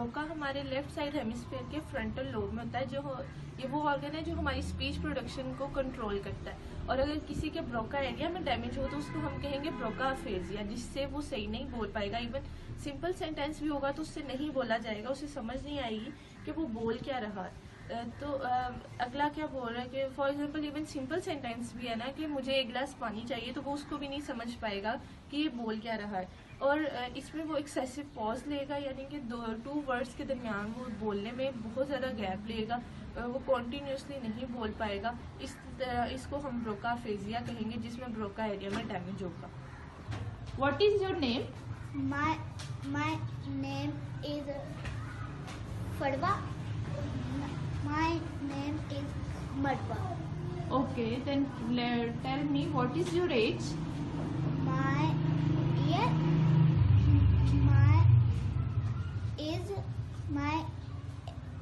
Broca हमारे left side hemisphere के frontal lobe में होता है, ये वो ऑर्गन है जो हमारी स्पीच प्रोडक्शन को कंट्रोल करता है। और अगर किसी के ब्रोका एरिया में डैमेज हो तो उसको हम कहेंगे ब्रोका अफेजिया, जिससे वो सही नहीं बोल पाएगा। इवन सिंपल सेंटेंस भी होगा तो उससे नहीं बोला जाएगा, उसे समझ नहीं आएगी कि वो बोल क्या रहा है। तो अगला क्या बोल रहा है कि for example even simple sentence भी है ना कि मुझे एक गिलास पानी चाहिए, तो वो उसको भी नहीं समझ पाएगा कि ये बोल क्या रहा है। और इसमें वो एक्सेसिव पॉज लेगा, यानी कि टू वर्ड्स के दरमियान वो बोलने में बहुत ज़्यादा गैप लेगा, वो कॉन्टीन्यूसली नहीं बोल पाएगा। इसको हम ब्रोका फेजिया कहेंगे, जिसमें ब्रोका एरिया में डैमेज होगा। What is your name? My name is Fadwa. My name is Madwa. Okay, then tell me what is your age? My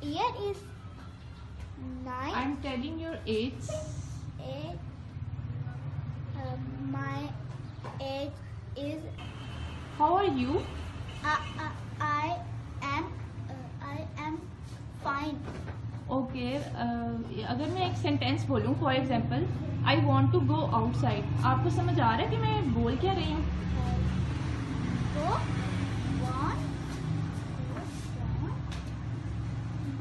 year is 9. I'm telling your age. My age is. How are you? I am fine. Okay अगर मैं एक sentence बोलूँ, for example I want to go outside, आपको समझ आ रहा है कि मैं बोल क्या रही हूँ?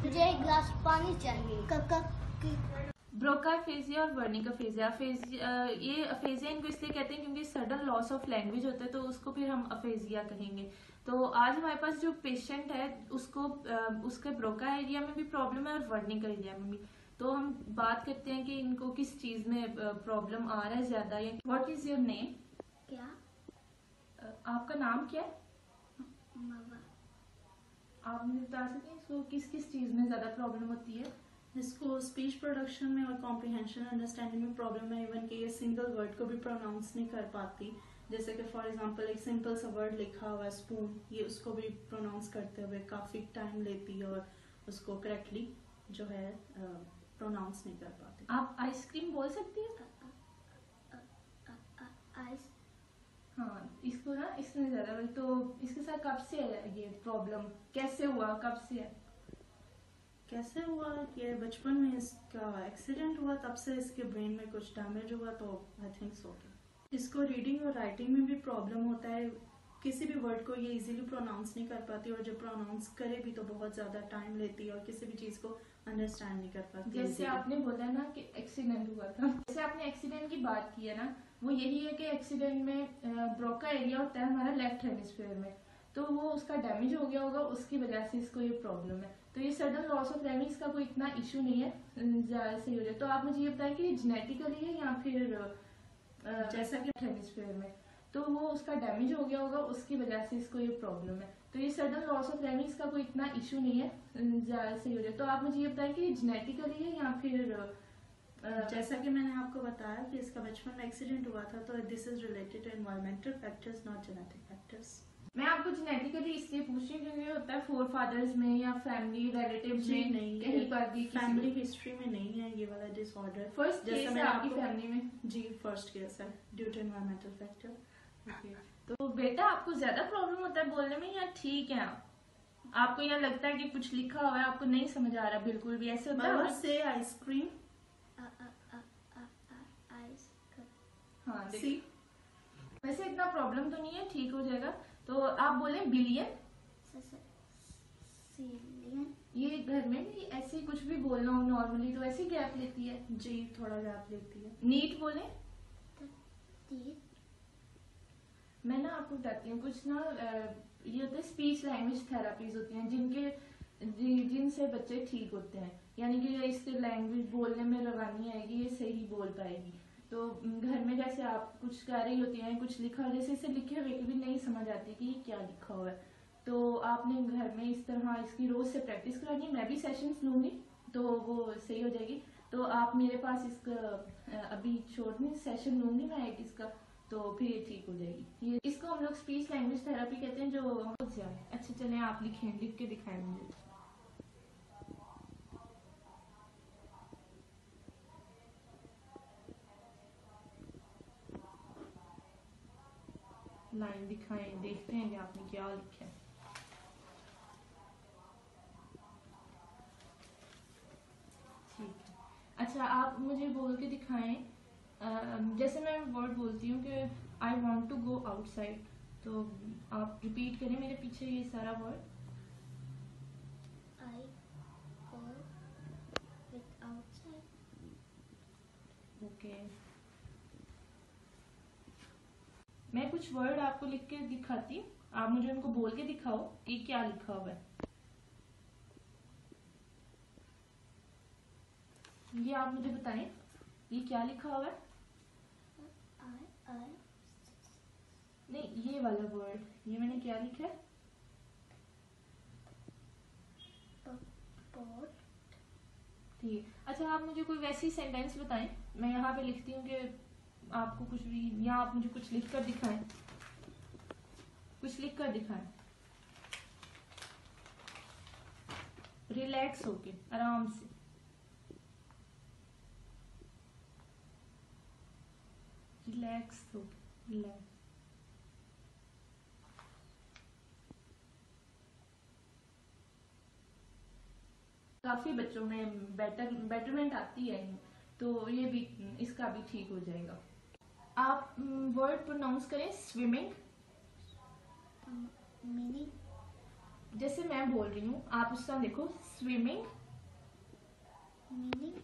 मुझे एक गिलास पानी चाहिए। ब्रोका अफेजिया और वर्निक अफेजिया, ये अफेजिया इनको इसलिए कहते हैं क्योंकि सडन लॉस ऑफ लैंग्वेज होता है, तो उसको फिर हम अफेजिया कहेंगे। तो आज हमारे पास जो पेशेंट है उसको उसके ब्रोका एरिया में भी प्रॉब्लम है और वर्निक एरिया में भी। तो हम बात करते हैं कि इनको किस चीज में प्रॉब्लम आ रहा है ज्यादा। या व्हाट इज योर नेम? क्या? आपका नाम क्या है? मवा। आप मुझे बता सकते हैं इसको किस किस चीज में ज्यादा प्रॉब्लम होती है? इसको स्पीच प्रोडक्शन में और कॉम्प्रिहेंशन अंडरस्टैंडिंग में प्रॉब्लम है। इवन कि ये सिंगल वर्ड को भी प्रोनाउंस नहीं कर पाती। जैसे कि फॉर एग्जांपल एक सिंपल सा वर्ड लिखा हुआ है स्पून, ये उसको भी प्रोनाउंस करते हुए काफी टाइम लेती है और उसको करेक्टली जो है प्रोनाउंस नहीं कर पाती। आप आइसक्रीम बोल सकती है? हाँ, इसको ना इसमें ज्यादा। तो इसके साथ कब से है ये प्रॉब्लम? कैसे हुआ? कब से है? कैसे हुआ कि बचपन में इसका एक्सीडेंट हुआ, तब से इसके ब्रेन में कुछ डैमेज हुआ, तो आई थिंक सो। इसको रीडिंग और राइटिंग में भी प्रॉब्लम होता है। किसी भी वर्ड को ये इजीली प्रोनाउंस नहीं कर पाती और जब प्रोनाउंस करे भी तो बहुत ज्यादा टाइम लेती है और किसी भी चीज को अंडरस्टैंड नहीं कर पाती। जैसे आपने बोला ना कि एक्सीडेंट हुआ था, जैसे आपने एक्सीडेंट की बात की है ना, वो यही है कि एक्सीडेंट में ब्रोका एरिया होता है हमारा लेफ्ट हेमिस्फीयर में, तो वो उसका डैमेज हो गया होगा, उसकी वजह से इसको ये प्रॉब्लम है। तो ये सडन लॉस ऑफ लैंग्वेज का कोई इतना इशू नहीं है, ज्यादा सही हो जाए। तो आप मुझे ये बताएं कि जेनेटिकली है या फिर जैसा कि हेमिस्फीयर में, तो वो उसका डैमेज हो गया होगा, उसकी वजह से इसको ये प्रॉब्लम है। तो ये सडन लॉस ऑफ लैंग्वेज का कोई इतना इशू नहीं है, ज्यादा सही हो जाए। तो आप मुझे ये बताएं कि जेनेटिकली है या फिर जैसा कि मैंने आपको बताया कि इसका बचपन में एक्सीडेंट हुआ था, तो this is related to environmental factors, not genetic factors. मैं आपको जेनेटिकली इसलिए पूछ रही हूँ क्योंकि ये होता है फोर फादर्स में या फैमिली रिलेटिव्स में, नहीं, कहीं पर भी फैमिली हिस्ट्री में नहीं है ये वाला डिसऑर्डर। फर्स्ट केस है आपकी फैमिली में? जी, फर्स्ट केस है ड्यू टू एनवायरमेंटल फैक्टर। तो बेटा आपको ज्यादा प्रॉब्लम होता है बोलने में या ठीक है? आपको यहाँ लगता है कि कुछ लिखा हुआ है, आपको नहीं समझ आ रहा बिल्कुल भी? ऐसे होता है? से आइसक्रीम। हाँ, वैसे इतना प्रॉब्लम तो नहीं है, ठीक हो जाएगा। तो आप बोले बिलियन। ये घर में भी ऐसे कुछ भी बोलना हो नॉर्मली तो ऐसे गैप लेती है? जी, थोड़ा गैप लेती है। नीट बोले। मैं ना आपको बताती हूँ कुछ ना, ये होते हैं स्पीच लैंग्वेज थेरापीज होती हैं जिनसे बच्चे ठीक होते हैं, यानी कि इससे लैंग्वेज बोलने में रवानी आएगी, ये सही बोल पाएगी। तो घर में जैसे आप कुछ कह रही होती हैं, कुछ लिखा, जैसे इसे लिखे हुए की भी नहीं समझ आती कि ये क्या लिखा हुआ है, तो आपने घर में इस तरह इसकी रोज से प्रैक्टिस करानी है। मैं भी सेशंस लूंगी तो वो सही हो जाएगी। तो आप मेरे पास इसका अभी छोड़ने सेशन लूंगी मैं एक इसका, तो फिर ये ठीक हो जाएगी। ये इसको हम लोग स्पीच लैंग्वेज थेरेपी कहते हैं। जो अच्छा चले आप लिखें, लिख के दिखाएं मुझे। लाइन दिखाएं, देखते हैं कि आपने क्या लिखा है। अच्छा, आप मुझे बोल के दिखाएं। जैसे मैं वर्ड बोलती हूँ कि I want to go outside, तो आप रिपीट करें मेरे पीछे ये सारा word. I go with outside. Okay, मैं कुछ वर्ड आपको लिख के दिखाती हूँ, आप मुझे उनको बोल के दिखाओ कि क्या लिखा हुआ है। ये आप मुझे बताएं, ये क्या लिखा हुआ है? I नहीं, ये वाला वर्ड, ये मैंने क्या लिखा है? bought. ठीक है। अच्छा, आप मुझे कोई वैसी सेंटेंस बताएं, मैं यहाँ पे लिखती हूँ कि आपको कुछ भी, या आप मुझे कुछ लिख कर दिखाएं, कुछ लिख कर दिखाएं, रिलैक्स होके, आराम से। रिलैक्स होके, रिलैक्स। काफी बच्चों में बेटरमेंट आती है, तो ये भी, इसका भी ठीक हो जाएगा। आप वर्ड प्रोनाउंस करें स्विमिंग। Meaning जैसे मैं बोल रही हूँ आप उसका देखो, स्विमिंग, meaning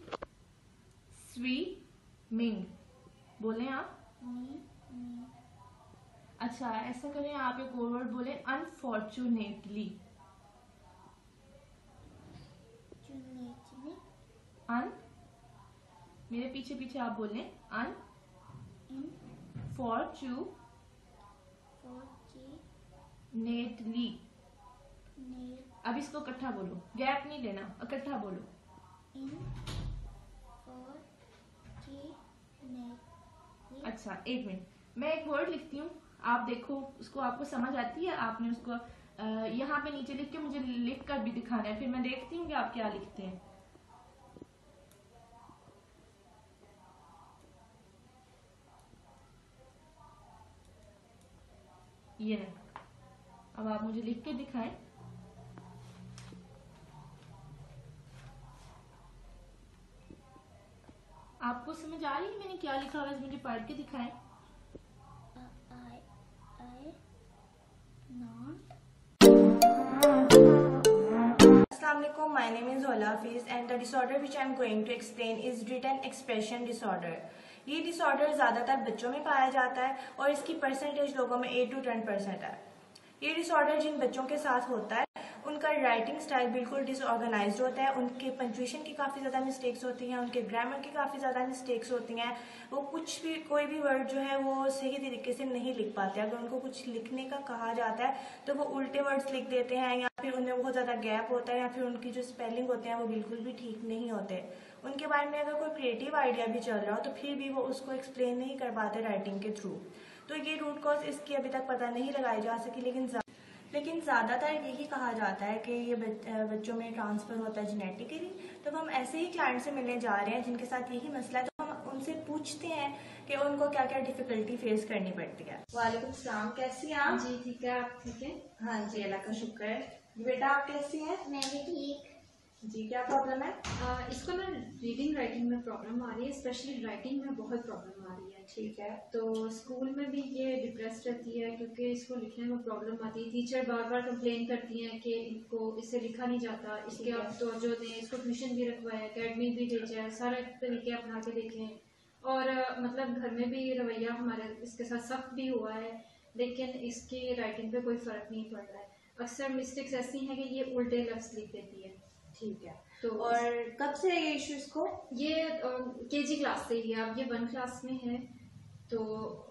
स्विमिंग बोलें आप। me अच्छा, ऐसा करें, आप एक और वर्ड बोलें, अनफॉर्चुनेटली। me अन, मेरे पीछे पीछे आप बोलें, अन in फॉर्चुनेटली। nail अब इसको इकट्ठा बोलो, गैप नहीं लेना, इकट्ठा बोलो। in for nail. अच्छा, एक मिनट, मैं एक वर्ड लिखती हूँ, आप देखो उसको, आपको समझ आती है? आपने उसको यहाँ पे नीचे लिख के मुझे लिख कर भी दिखाना है, फिर मैं देखती हूँ कि आप क्या लिखते हैं। ये नहीं, अब आप मुझे लिख के दिखाएं। आपको समझ आ रही है मैंने क्या लिखा हुआ है? मुझे पढ़ के दिखाएं। I not Assalamualaikum, my name is Ola Hafiz and the disorder which I am going to explain is written expression disorder. ये डिसऑर्डर ज़्यादातर बच्चों में पाया जाता है और इसकी परसेंटेज लोगों में 8 to 10% है। ये डिसऑर्डर जिन बच्चों के साथ होता है उनका राइटिंग स्टाइल बिल्कुल डिसऑर्गेनाइज्ड होता है, उनके पंक्चुएशन की काफ़ी ज़्यादा मिस्टेक्स होती हैं, उनके ग्रामर की काफ़ी ज़्यादा मिस्टेक्स होती हैं, वो कुछ भी, कोई भी वर्ड जो है वो सही तरीके से नहीं लिख पाते। अगर उनको कुछ लिखने का कहा जाता है तो वो उल्टे वर्ड्स लिख देते हैं, या फिर उनमें बहुत ज़्यादा गैप होता है, या फिर उनकी जो स्पेलिंग होते हैं वो बिल्कुल भी ठीक नहीं होते। उनके बारे में अगर कोई क्रिएटिव आइडिया भी चल रहा हो तो फिर भी वो उसको एक्सप्लेन नहीं कर पाते राइटिंग के थ्रू। तो ये रूट कॉज इसकी अभी तक पता नहीं लगाई जा सकी, लेकिन ज़्यादातर यही कहा जाता है कि ये बच्चों में ट्रांसफ़र होता है जेनेटिकली। तो हम ऐसे ही क्लाइंट से मिलने जा रहे हैं जिनके साथ यही मसला है, तो हम उनसे पूछते हैं कि उनको क्या क्या डिफ़िकल्टी फेस करनी पड़ती है। वालेकुम सलाम, कैसी हैं आप? जी ठीक है, आप ठीक है? हाँ जी, अल्लाह का शुक्र है। बेटा आप कैसी हैं? मैं भी ठीक। जी, क्या प्रॉब्लम है? इसको ना रीडिंग राइटिंग में प्रॉब्लम आ रही है, स्पेशली राइटिंग में बहुत प्रॉब्लम आ रही है। ठीक है। तो स्कूल में भी ये डिप्रेस रहती है क्योंकि इसको लिखने में प्रॉब्लम आती है। टीचर बार बार कंप्लेन करती हैं कि इनको इससे लिखा नहीं जाता, इसके आप तवज्जो दें, इसको ट्यूशन भी रखवाएं, एकेडमी भी भेजा है, सारे तरीके अपना के देखें। और मतलब घर में भी रवैया हमारे इसके साथ सख्त भी हुआ है, लेकिन इसकी राइटिंग पे कोई फ़र्क नहीं पड़ रहा है। अक्सर मिस्टेक्स ऐसी हैं कि ये उल्टे लफ्ज़ लिख देती है। ठीक है। तो और कब से है ये इशू इसको? ये केजी क्लास से ही है, अब ये 1 क्लास में है, तो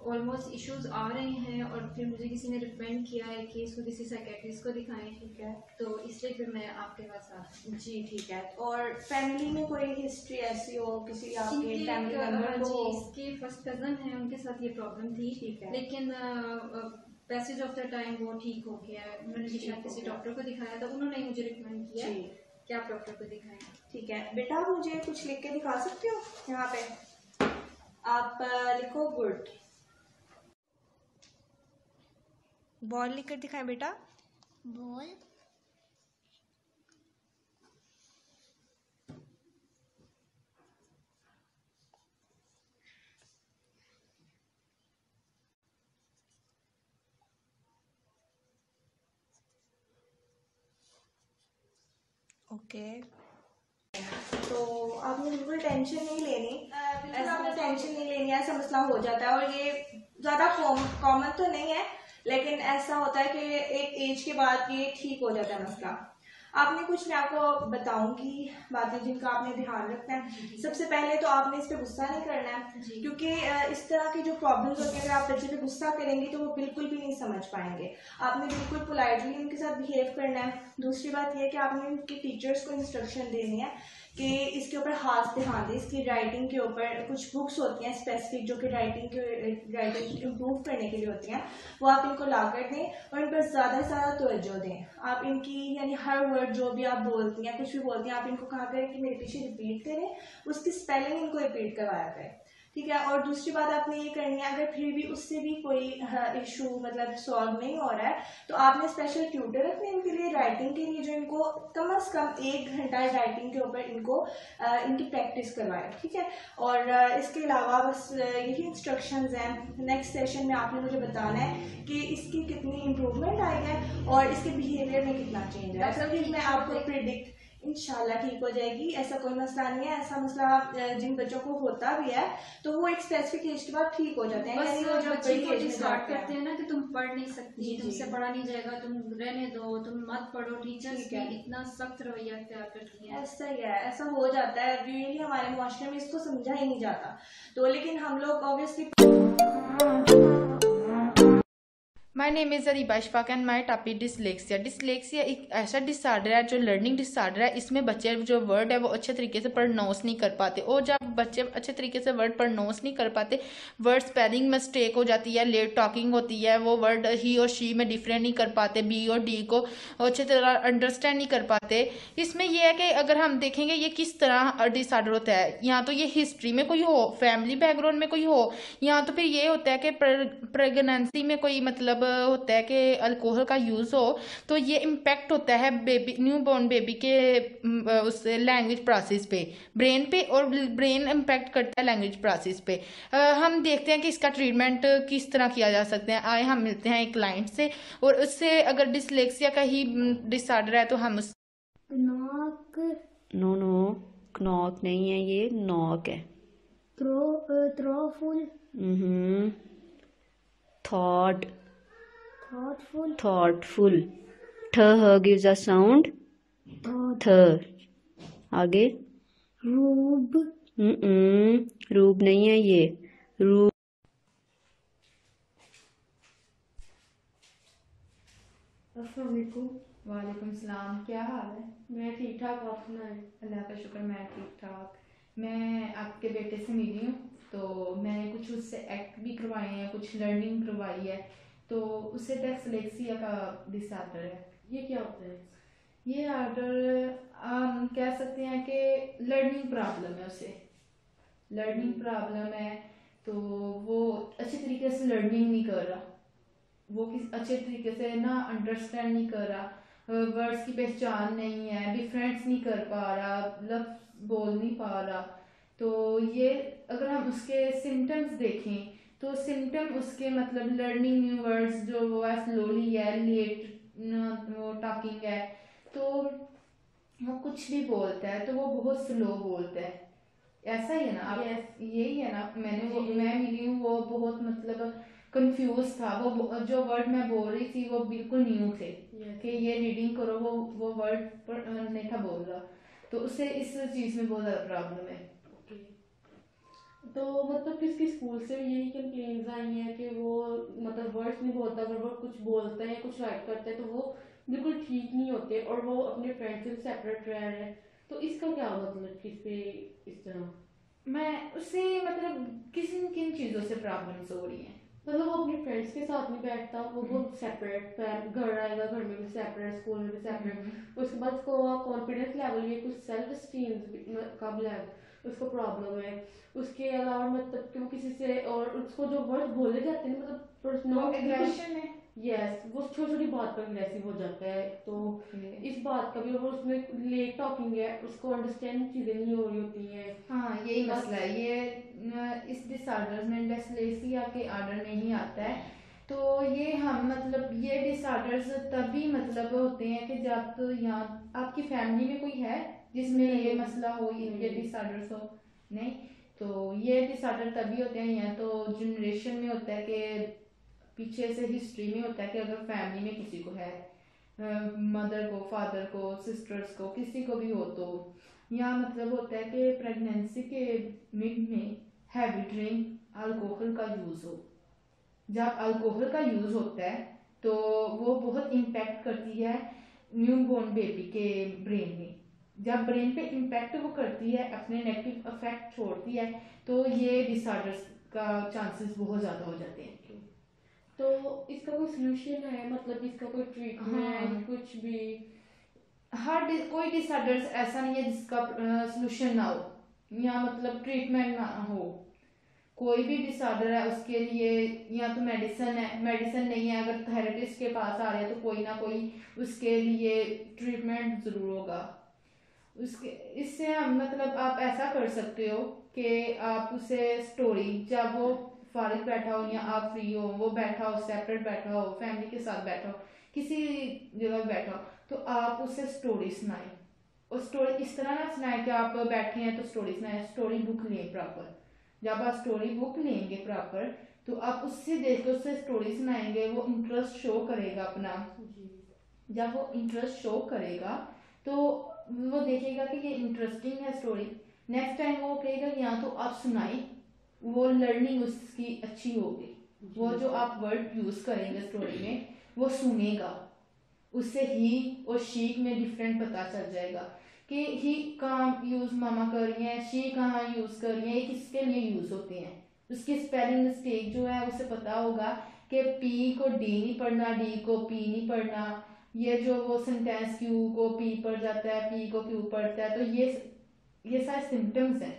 ऑलमोस्ट इश्यूज आ रहे हैं। और फिर मुझे किसी ने रिकमेंड किया है कि इसको किसी साइकेट्रिस्ट को दिखाएं। ठीक है। तो इसलिए फिर मैं आपके पास आ रही हूँ। जी ठीक है। और फैमिली में कोई हिस्ट्री ऐसी हो, किसी आपके इनकी फैमिली एक, मेंबर को? जी, इसकी फर्स्ट कजन है, उनके साथ ये प्रॉब्लम थी। ठीक है। लेकिन पैसेज ऑफ द टाइम वो ठीक हो गया है। मैंने शायद किसी डॉक्टर को दिखाया था, उन्होंने मुझे रिकमेंड किया जी। कि आप डॉक्टर को दिखाएं। ठीक है। बेटा आप मुझे कुछ लिख के दिखा सकते हो? यहाँ पे आप लिखो गुड। बॉल लिख कर दिखाएं बेटा। बॉल ओके, तो आपने बिल्कुल टेंशन नहीं लेनी, बिल्कुल आपने टेंशन नहीं लेनी, ऐसा मसला हो जाता है और ये ज़्यादा कॉमन तो नहीं है, लेकिन ऐसा होता है कि एक एज के बाद ये ठीक हो जाता है मसला। आपने कुछ मैं आपको बताऊंगी बातें जिनका आपने ध्यान रखना है। सबसे पहले तो आपने इस पे गुस्सा नहीं करना है, क्योंकि इस तरह की जो प्रॉब्लम्स होती है अगर आप बच्चे पे गुस्सा करेंगे तो वो बिल्कुल भी नहीं समझ पाएंगे। आपने बिल्कुल पोलाइटली उनके साथ बिहेव करना है। दूसरी बात यह है कि आपने उनके टीचर्स को इंस्ट्रक्शन देनी है कि इसके ऊपर खास ध्यान दें, इसकी राइटिंग के ऊपर कुछ बुक्स होती हैं स्पेसिफिक जो कि राइटिंग इम्प्रूव करने के लिए होती हैं, वो आप इनको ला कर दें और इन पर ज़्यादा से ज़्यादा तवज्जो दें। आप इनकी यानी हर वर्ड जो भी आप बोलती हैं, कुछ भी बोलती हैं, आप इनको कहा करें कि मेरे पीछे रिपीट करें, उसकी स्पेलिंग इनको रिपीट करवाया करें, ठीक है। और दूसरी बात आपने ये करनी है, अगर फिर भी उससे भी कोई इशू मतलब सॉल्व नहीं हो रहा है तो आपने स्पेशल ट्यूटर रखने इनके लिए राइटिंग के लिए, जो इनको कम से कम 1 घंटा राइटिंग के ऊपर इनको इनकी प्रैक्टिस करवाएं, ठीक है। और इसके अलावा बस यही इंस्ट्रक्शंस हैं। नेक्स्ट सेशन में आपने मुझे बताना है कि इसकी कितनी इम्प्रूवमेंट आई है और इसके बिहेवियर में कितना चेंज है। मतलब मैं आपको प्रिडिक्ट इंशाल्लाह ठीक हो जाएगी, ऐसा कोई मसला नहीं है। ऐसा मसला जिन बच्चों को होता भी है तो वो एक स्पेसिफिक एज के बाद ठीक हो जाते हैं। बस यानी वो जब बच्चे बड़ी को एज में स्टार्ट जाते करते हैं हैं ना कि तुम पढ़ नहीं सकती, जी, तुमसे पढ़ा नहीं जाएगा, तुम रहने दो, तुम मत पढ़ो, टीचर्स ठीक भी है। इतना सख्त रवैया अख्तियार करती हैं। ऐसा ही है, ऐसा हो जाता है रियली। हमारे मुआशरे में इसको समझा ही नहीं जाता, तो लेकिन हम लोग obviously my name is Areeba Ishfaq and my topic dyslexia. Dyslexia एक ऐसा डिसऑर्डर है जो लर्निंग डिसऑर्डर है। इसमें बच्चे जो वर्ड है वो अच्छे तरीके से प्रोनाउंस नहीं कर पाते, और जब बच्चे अच्छे तरीके से वर्ड प्रोनाउंस नहीं कर पाते, वर्ड स्पेलिंग मिस्टेक हो जाती है, लेट टॉकिंग होती है, वो वर्ड ही और शी में डिफरेंट नहीं कर पाते, बी और डी को अच्छे तरह अंडरस्टैंड नहीं कर पाते। इसमें यह है कि अगर हम देखेंगे ये किस तरह डिसऑर्डर होता है, यहाँ तो ये हिस्ट्री में कोई हो, फैमिली बैकग्राउंड में कोई हो, यहाँ तो फिर ये होता है कि प्रेगनेंसी में कोई मतलब होता है कि अल्कोहल का यूज हो, तो ये इम्पैक्ट होता है बेबी, न्यू बॉर्न बेबी के उस लैंग्वेज प्रोसेस पे, ब्रेन पे, और ब्रेन इम्पैक्ट करता है लैंग्वेज प्रोसेस पे। हम देखते हैं कि इसका ट्रीटमेंट किस तरह किया जा सकता है। आए हम मिलते हैं एक क्लाइंट से, और उससे अगर डिसलेक्सिया का ही डिसऑर्डर है तो हम उस नॉक, नो नॉक नहीं है, ये नॉक है। थ्रोफुल, thoughtful, th gives a sound, th। आगे रूब, रूब नहीं है ये, रूब। वालेकुम सलाम, क्या हाल है? मैं ठीक ठाक, आप सुनाएं? अल्लाह का शुक्र, मैं ठीक ठाक। मैं आपके बेटे से मिली हूँ, तो मैंने कुछ उससे एक्ट भी करवाए हैं, कुछ लर्निंग करवाई है, तो उससे डिसलेक्सिया का डिसऑर्डर है। ये क्या होता है? ये ऑर्डर हम कह सकते हैं कि लर्निंग प्रॉब्लम है, उसे लर्निंग प्रॉब्लम है, तो वो अच्छे तरीके से लर्निंग नहीं कर रहा, वो किस अच्छे तरीके से ना अंडरस्टैंड नहीं कर रहा, वर्ड्स की पहचान नहीं है, डिफरेंस नहीं कर पा रहा, लफ्ज बोल नहीं पा रहा। तो ये अगर हम उसके सिम्टम्स देखें तो सिम्टम उसके मतलब लर्निंग न्यू वर्ड्स जो वो है स्लोली है, लेट वो टॉकिंग है, तो वो कुछ भी बोलता है तो वो बहुत स्लो बोलता है। ऐसा ही है ना आप? यही है ना? मैं मिली हूँ, वो बहुत मतलब कंफ्यूज था, वो जो वर्ड मैं बोल रही थी वो बिल्कुल न्यू थे कि ये रीडिंग करो, वो वर्ड नहीं था बोल रहा, तो उससे इस चीज में बहुत ज्यादा प्रॉब्लम है। तो मतलब किसकी स्कूल से यही कंप्लेंट्स आई हैं कि वो मतलब वर्ड्स नहीं बोलता, अगर वो कुछ बोलता है, कुछ राइट करता है तो वो बिल्कुल ठीक नहीं होते और वो अपने फ्रेंड से सेपरेट रह रहे हैं, तो इसका क्या मतलब किस पे इस तरह? मैं उससे मतलब किन चीजों से प्रॉब्लम्स हो रही हैं? मतलब वो अपने फ्रेंड्स के साथ नहीं बैठता, वो बहुत सेपरेट, घर आएगा घर में भी सेपरेट, स्कूल में भी सेपरेट, उसके बाद उसको कॉन्फिडेंस लेवल ये कुछ सेल्फ स्टीम का लेवल उसको प्रॉब्लम है। उसके अलावा मतलब कि वो किसी से और उसको जो वर्ड बोले जाते हैं मतलब एग्रेशन है, यस, वो छोटी छोटी बात पर अग्रेसिव हो जाता है, तो इस बात का भी, और उसमें लेट टॉकिंग है, उसको अंडरस्टैंड चीजें नहीं हो रही होती हैं। हाँ यही मसला है। ये इस डिसऑर्डर में डिसलेक्सिया के ऑर्डर में ही आता है तो ये हम मतलब ये डिसऑर्डर्स तभी मतलब होते हैं कि जब तो यहाँ आपकी फैमिली में कोई है जिसमें ये मसला हो, ये डिसऑर्डर्स हो, नहीं। तो ये डिसऑर्डर तभी होते हैं या तो जनरेशन में होता है कि पीछे से हिस्ट्री में होता है कि अगर फैमिली में किसी को है, मदर को, फादर को, सिस्टर्स को, किसी को भी हो, तो या मतलब होता है कि प्रेगनेंसी के मिड में हैवी ड्रिंक, अल्कोहल का यूज़ हो। जब अल्कोहल का यूज़ होता है तो वो बहुत इम्पैक्ट करती है न्यूबॉर्न बेबी के ब्रेन में। जब ब्रेन पे इम्पैक्ट वो करती है, अपने नेगेटिव इफेक्ट छोड़ती है, तो ये डिसऑर्डर्स का चांसेस बहुत ज़्यादा हो जाते हैं। तो इसका कोई सोल्यूशन है, मतलब इसका कोई ट्रीटमेंट कुछ भी? कोई डिसऑर्डर्स ऐसा नहीं है जिसका सोल्यूशन ना हो या मतलब ट्रीटमेंट ना हो। कोई भी डिसऑर्डर है उसके लिए या तो मेडिसिन है, मेडिसिन नहीं है, अगर थेरेपिस्ट के पास आ रहे हैं तो कोई ना कोई उसके लिए ट्रीटमेंट ज़रूर होगा। उसके इससे हम मतलब आप ऐसा कर सकते हो कि आप उसे स्टोरी, जब वो फारिग बैठा हो या आप फ्री हो, वो बैठा हो, सेपरेट बैठा हो, फैमिली के साथ बैठा हो, किसी जगह बैठा हो, तो आप उसे स्टोरी सुनाएं। और स्टोरी इस तरह ना सुनाएं कि आप बैठे हैं तो स्टोरी सुनाएं। स्टोरी बुक लें प्रॉपर। जब आप स्टोरी बुक लेंगे प्रॉपर तो आप उससे देख के उससे स्टोरी सुनाएंगे, वो इंटरेस्ट शो करेगा अपना। जब वो इंटरेस्ट शो करेगा तो वो देखेगा कि ये इंटरेस्टिंग है स्टोरी, नेक्स्ट टाइम वो कहेगा या तो आप सुनाई, वो लर्निंग उसकी अच्छी होगी। वो जो आप वर्ड यूज करेंगे स्टोरी में वो सुनेगा, उससे ही और शी में डिफरेंट पता चल जाएगा कि ही कहाँ यूज मामा कर रही है, शी कहाँ यूज कर रही है, ये किसके लिए यूज होते हैं। उसकी स्पेलिंग मिस्टेक जो है उसे पता होगा कि पी को डी नहीं पढ़ना, डी को पी नहीं पढ़ना, ये जो वो सेंटेंस क्यू को पी पढ़ जाता है, पी को क्यू पढ़ता है, तो ये सारे सिम्टम्स हैं।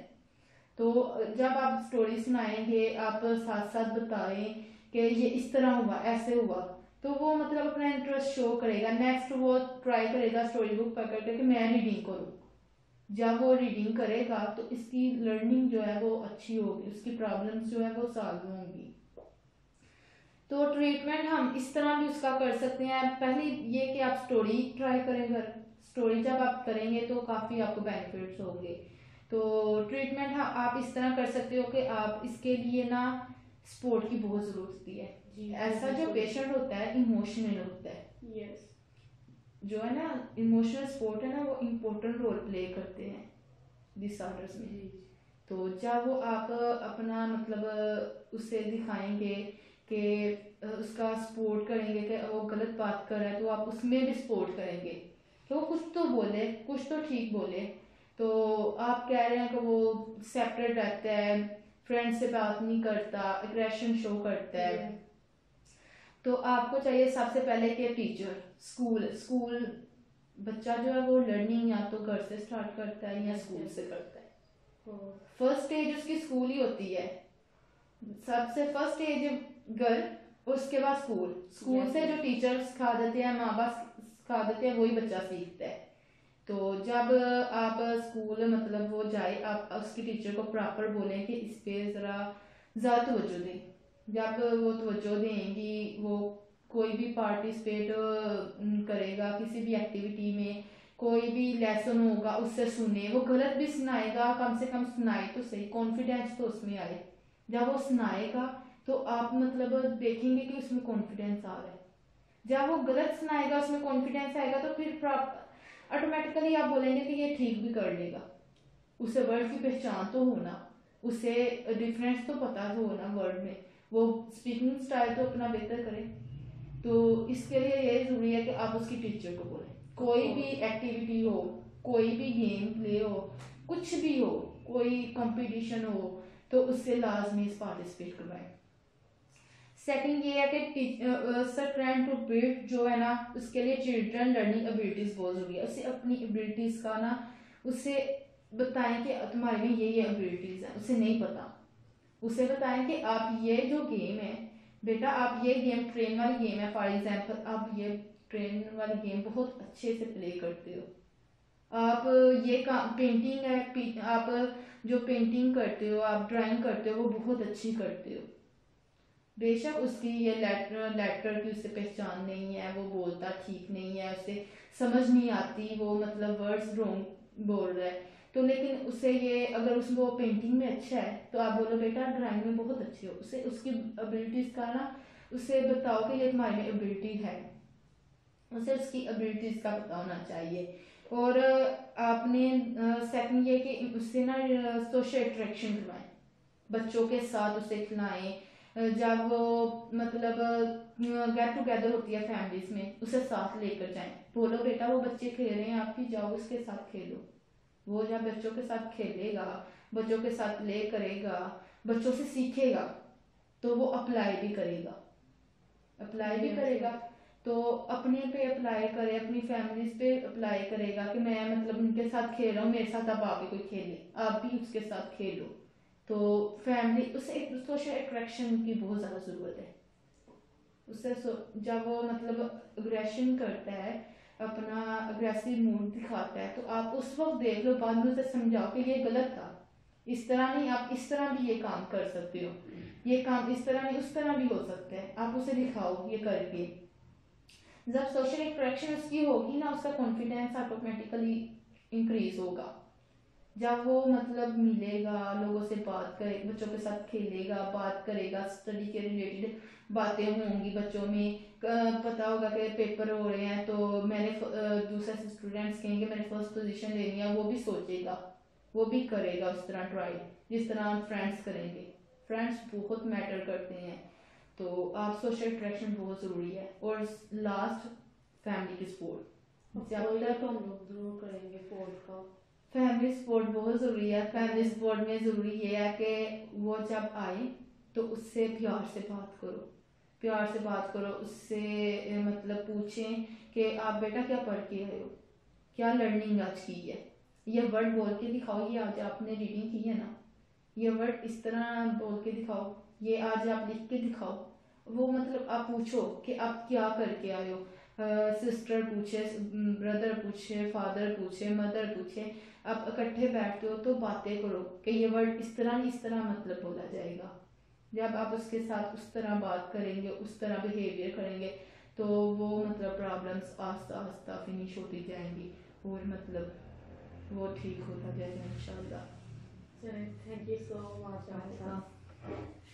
तो जब आप स्टोरी सुनाएंगे आप साथ साथ बताएं कि ये इस तरह हुआ, ऐसे हुआ, तो वो मतलब अपना इंटरेस्ट शो करेगा। नेक्स्ट वो ट्राई करेगा स्टोरी बुक पकड़ के कि मैं रीडिंग करूँ। जब वो रीडिंग करेगा तो इसकी लर्निंग जो है वो अच्छी होगी, उसकी प्रॉब्लम्स जो है वो सॉल्व होंगी। तो ट्रीटमेंट हम इस तरह भी उसका कर सकते हैं। पहले ये कि आप स्टोरी ट्राई करें घर। स्टोरी जब आप करेंगे तो काफ़ी आपको बेनिफिट्स होंगे। तो ट्रीटमेंट हाँ आप इस तरह कर सकते हो कि आप इसके लिए ना सपोर्ट की बहुत ज़रूरत होती है। ऐसा जो पेशेंट होता है इमोशनल होता है। यस, जो है ना इमोशनल सपोर्ट है ना, वो इम्पोर्टेंट रोल प्ले करते हैं डिसऑर्डर्स में। तो जब वो आप अपना मतलब उससे दिखाएंगे कि उसका सपोर्ट करेंगे कि वो गलत बात कर रहा है, तो आप उसमें भी सपोर्ट करेंगे कि वो कुछ तो बोले, कुछ तो ठीक बोले। तो आप कह रहे हैं कि वो सेपरेट रहता है, फ्रेंड से बात नहीं करता, एग्रेशन शो करता है, तो आपको चाहिए सबसे पहले कि टीचर, स्कूल बच्चा जो है वो लर्निंग या तो घर से स्टार्ट करता है या स्कूल से करता है। फर्स्ट स्टेज उसकी स्कूल ही होती है। सबसे फर्स्ट स्टेज घर, उसके बाद स्कूल से जो टीचर सिखा देते हैं, माँ बाप सिखा देते हैं, वही बच्चा सीखता है। तो जब आप स्कूल मतलब वो जाए, आप उसकी टीचर को प्रॉपर बोलें कि इस पे ज़रा ज़्यादा तवज्जो दें। जब वो तवज्जो देंगी, वो कोई भी पार्टिसिपेट करेगा किसी भी एक्टिविटी में, कोई भी लेसन होगा उससे सुने, वो गलत भी सुनाएगा, कम से कम सुनाए तो सही, कॉन्फिडेंस तो उसमें आए। जब वो सुनाएगा तो आप मतलब देखेंगे कि उसमें कॉन्फिडेंस आ रहा है। जब वो गलत सुनाएगा उसमें कॉन्फिडेंस आएगा तो फिर ऑटोमेटिकली आप बोलेंगे कि ये ठीक भी कर लेगा। उसे वर्ड की पहचान तो होना, उसे डिफरेंस तो पता तो होना वर्ड में, वो स्पीकिंग स्टाइल तो अपना बेहतर करे। तो इसके लिए ये जरूरी है कि आप उसकी टीचर को बोलें। कोई भी एक्टिविटी हो, कोई भी गेम प्ले हो, कुछ भी हो, कोई कंपटीशन हो, तो उससे लाजमी पार्टिसिपेट करवाएं। सेकंड ये है कि ट्राइंग टू बिल्ड जो है ना, उसके लिए चिल्ड्रन लर्निंग एबिलिटीज बहुत जरूरी है। उसे अपनी एबिलिटीज का ना उसे बताएं कि तुम्हारे में ये एबिलिटीज है, उसे नहीं पता, उसे बताएं कि आप ये जो गेम है बेटा, आप ये गेम ट्रेन वाली गेम है, फॉर एग्जाम्पल आप ये ट्रेन वाली गेम बहुत अच्छे से प्ले करते हो, आप ये पेंटिंग है, आप जो पेंटिंग करते हो, आप ड्राइंग करते हो, वो बहुत अच्छी करते हो। बेशक उसकी ये लेटर की उसे पहचान नहीं है, वो बोलता ठीक नहीं है, उसे समझ नहीं आती, वो मतलब वर्ड्स रॉन्ग बोल रहा है, तो लेकिन उसे ये अगर उस वो पेंटिंग में अच्छा है तो आप बोलो बेटा ड्राइंग में बहुत अच्छे हो, उसे उसकी एबिलिटीज का ना उसे बताओ कि ये तुम्हारी में एबिलिटी है, उसे उसकी एबिलिटीज का पता होना चाहिए। और आपने सेकंड ये कि उससे ना सोशल इंटरेक्शन करवाएं, बच्चों के साथ उसे खिलाएं, जब वो मतलब गेट टुगेदर होती है फैमिलीज में उसे साथ लेकर जाएं, बोलो बेटा वो बच्चे खेल रहे हैं आपकी, जाओ उसके साथ खेलो। वो जब बच्चों के साथ खेलेगा, बच्चों के साथ प्ले करेगा, बच्चों से सीखेगा, तो वो अप्लाई भी करेगा, तो अपने पे अप्लाई करे, अपनी फैमिलीज पे अप्लाई करेगा कि मैं मतलब उनके साथ खेल रहा हूँ, मेरे साथ अब आके कोई खेले, आप भी उसके साथ खेलो। तो फैमिली उसे एक सोशल अट्रैक्शन की बहुत ज़्यादा ज़रूरत है। उससे जब वो मतलब अग्रेशन करता है, अपना अग्रेसिव मूड दिखाता है, तो आप उस वक्त देख लो, बाद में उसे समझाओ कि ये गलत था, इस तरह नहीं, आप इस तरह भी ये काम कर सकते हो, ये काम इस तरह नहीं उस तरह भी हो सकता है, आप उसे दिखाओ ये करके। जब सोशल इंटरेक्शन उसकी होगी ना, उसका कॉन्फिडेंस ऑटोमेटिकली इंक्रीज होगा। जब वो मतलब मिलेगा, लोगों से बात करे, बच्चों के साथ खेलेगा, बात करेगा, स्टडी के रिलेटेड बातें होंगी बच्चों में, पता होगा कि पेपर हो रहे हैं तो मैंने दूसरे स्टूडेंट्स कहेंगे मैंने फर्स्ट पोजीशन लेनी है, वो भी सोचेगा, वो भी करेगा उस तरह ट्राई, जिस तरह हम फ्रेंड्स करेंगे। फ्रेंड्स बहुत मैटर करते हैं, तो आप सोशल इंटरेक्शन बहुत ज़रूरी है। और लास्ट फैमिली की सपोर्ट, जब तक हम लोग जरूर करेंगे फोर्थ का, फैमिली सपोर्ट बहुत ज़रूरी है। फैमिली सपोर्ट में ज़रूरी ये है कि वो जब आए तो उससे प्यार से बात करो, प्यार से बात करो उससे, मतलब पूछें कि आप बेटा क्या पढ़ के आए हो, क्या लर्निंग आज की है, ये वर्ड बोल के दिखाओ, ये आज आपने रीडिंग की है ना, ये वर्ड इस तरह बोल के दिखाओ, ये आज आप लिख के दिखाओ। वो मतलब आप पूछो कि आप क्या करके आए हो, सिस्टर पूछे, ब्रदर पूछे, फादर पूछे, मदर पूछे, आप इकट्ठे बैठते हो तो बातें करो कि ये वर्ड इस तरह नहीं इस तरह मतलब बोला जाएगा। जब आप उसके साथ उस तरह बात करेंगे, उस तरह बिहेवियर करेंगे, तो वो मतलब प्रॉब्लम्स आस्ता आस्ता फिनिश होती जाएंगी और मतलब वो ठीक होता जाएगा इंशाल्लाह। Thank you so much.